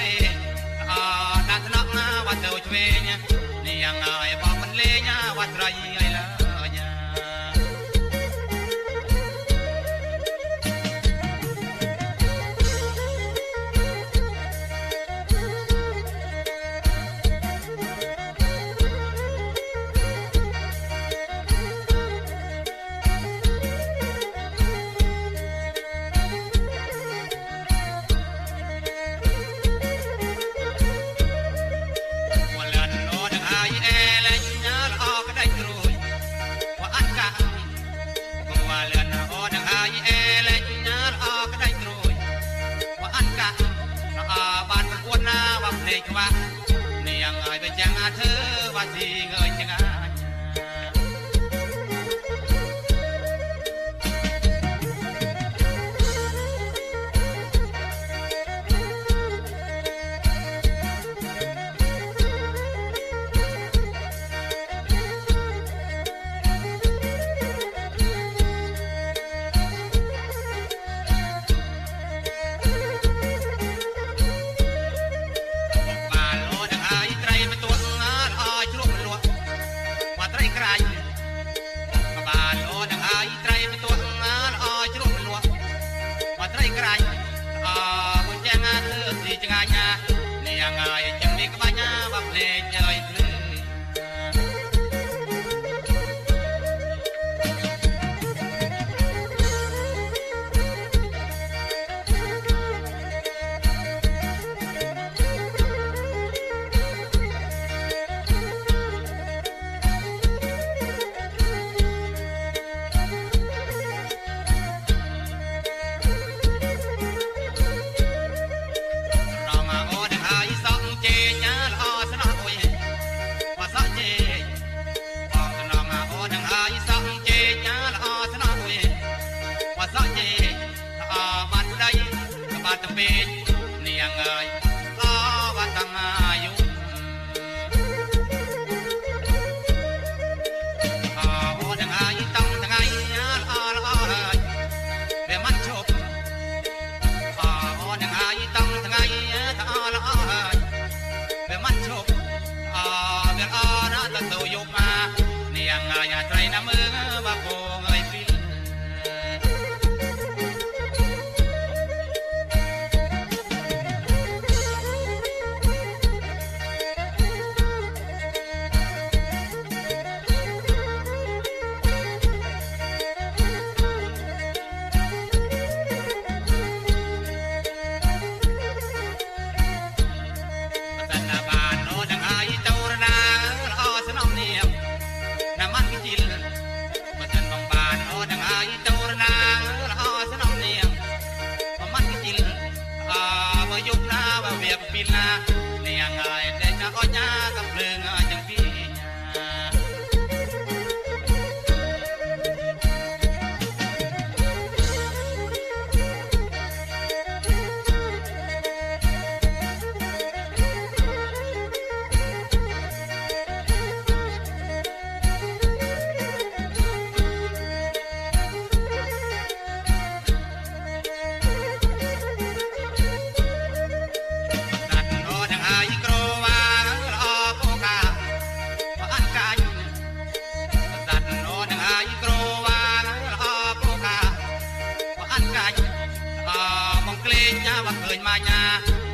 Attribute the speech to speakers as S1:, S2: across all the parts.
S1: លេដាក់ថ្នាក់វត្តទៅឆ្វេងនាងអើយបងមិនលេងវត្តត្រីអីឡើយបានប្រពន្ធណាវ៉ាភ្លេចខ្វះនាងអើយទៅចាំអាធ្វើវ៉ាស៊ីងើយចឹងនាងអើយវត្តតាយុអូនអើយតំថ្ងៃល្អហើយវាមិនឈប់អូនអើយតំថ្ងៃល្អហើយវាមិនឈប់វាល្អណាស់ទៅយប់មកនាងអើយត្រីណាមើលមកពងអើយពីពីណានាងអើយតែអញញាកំភ្លើងចឹងពីមកឃើញមកញ៉ា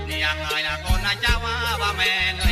S1: នាងអើយណាកូនណាចៅវ៉ាមែង